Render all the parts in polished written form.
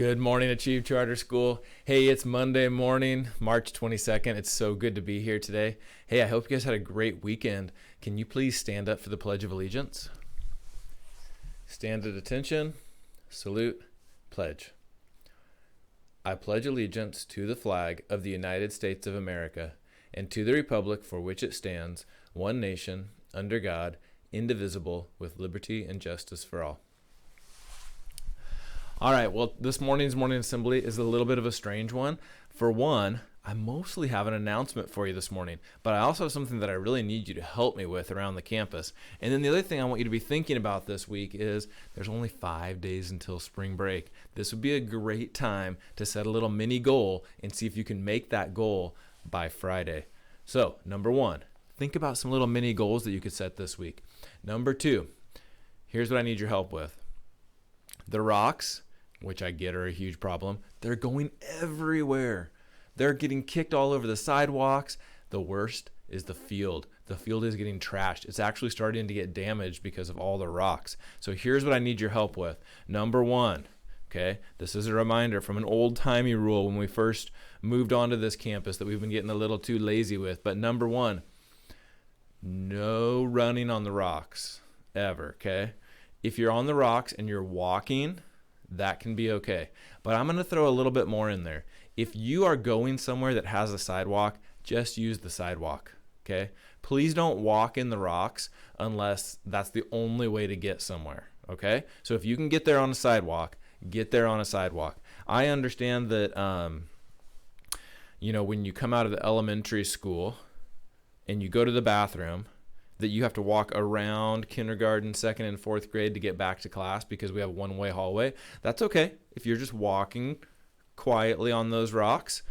Good morning, Achieve Charter School. Hey, it's Monday morning, March 22nd. It's so good to be here today. Hey, I hope you guys had a great weekend. Can you please stand up for the Pledge of Allegiance? Stand at attention, salute, pledge. I pledge allegiance to the flag of the United States of America and to the republic for which it stands, one nation, under God, indivisible, with liberty and justice for all. All right, well, this morning's morning assembly is a little bit of a strange one. For one, I mostly have an announcement for you this morning, but I also have something that I really need you to help me with around the campus. And then the other thing I want you to be thinking about this week is there's only 5 days until spring break. This would be a great time to set a little mini goal and see if you can make that goal by Friday. So, number one, think about some little mini goals that you could set this week. Number two, here's what I need your help with. The rocks, which I get are a huge problem, they're going everywhere. They're getting kicked all over the sidewalks. The worst is the field. The field is getting trashed. It's actually starting to get damaged because of all the rocks. So here's what I need your help with. Number one, okay, this is a reminder from an old-timey rule when we first moved onto this campus that we've been getting a little too lazy with. But number one, no running on the rocks ever, okay? If you're on the rocks and you're walking, that can be okay. But I'm going to throw a little bit more in there. If you are going somewhere that has a sidewalk, just use the sidewalk, okay? Please don't walk in the rocks unless that's the only way to get somewhere, okay? So if you can get there on a sidewalk, get there on a sidewalk. I understand that, when you come out of the elementary school and you go to the bathroom, that you have to walk around kindergarten, second and fourth grade to get back to class because we have a one-way hallway. That's okay. If you're just walking quietly on those rocks,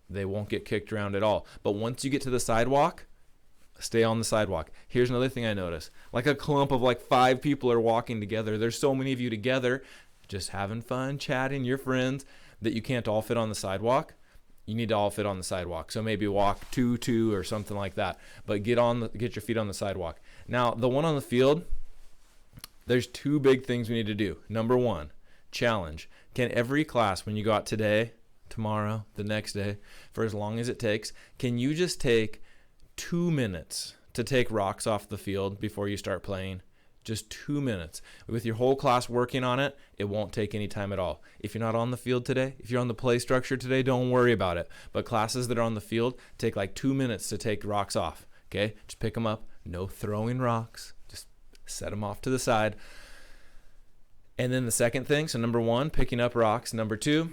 they won't get kicked around at all. But once you get to the sidewalk, stay on the sidewalk. Here's another thing I noticed. Like a clump of 5 people are walking together. There's so many of you together just having fun, chatting, your friends, that you can't all fit on the sidewalk. You need to all fit on the sidewalk. So maybe walk 2-2 or something like that. But get your feet on the sidewalk. Now, the one on the field, there's 2 big things we need to do. Number one, challenge. Can every class, when you go out today, tomorrow, the next day, for as long as it takes, can you just take 2 minutes to take rocks off the field before you start playing? Just 2 minutes. With your whole class working on it, it won't take any time at all. If you're not on the field today, if you're on the play structure today, don't worry about it. But classes that are on the field take 2 minutes to take rocks off. Okay? Just pick them up. No throwing rocks. Just set them off to the side. And then the second thing, so number one, picking up rocks. Number two,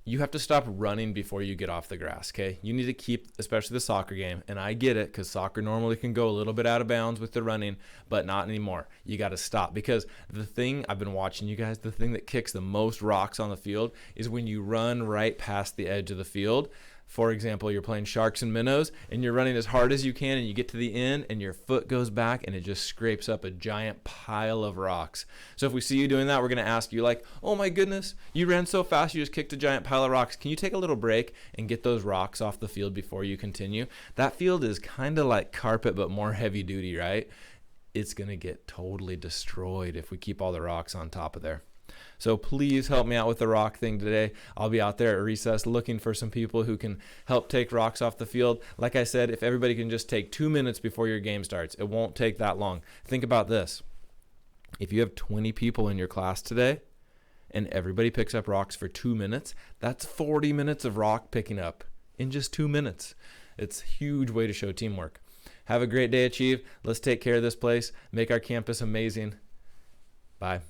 you have to stop running before you get off the grass, okay? You need to keep, especially the soccer game, and I get it because soccer normally can go a little bit out of bounds with the running, but not anymore. You got to stop because the thing, I've been watching you guys, the thing that kicks the most rocks on the field is when you run right past the edge of the field. For example, you're playing sharks and minnows, and you're running as hard as you can, and you get to the end, and your foot goes back, and it just scrapes up a giant pile of rocks. So if we see you doing that, we're going to ask you oh my goodness, you ran so fast, you just kicked a giant pile of rocks. Can you take a little break and get those rocks off the field before you continue? That field is kind of like carpet, but more heavy duty, right? It's going to get totally destroyed if we keep all the rocks on top of there. So please help me out with the rock thing today. I'll be out there at recess looking for some people who can help take rocks off the field. Like I said, if everybody can just take 2 minutes before your game starts, it won't take that long. Think about this. If you have 20 people in your class today and everybody picks up rocks for 2 minutes, that's 40 minutes of rock picking up in just 2 minutes. It's a huge way to show teamwork. Have a great day, Achieve. Let's take care of this place. Make our campus amazing. Bye.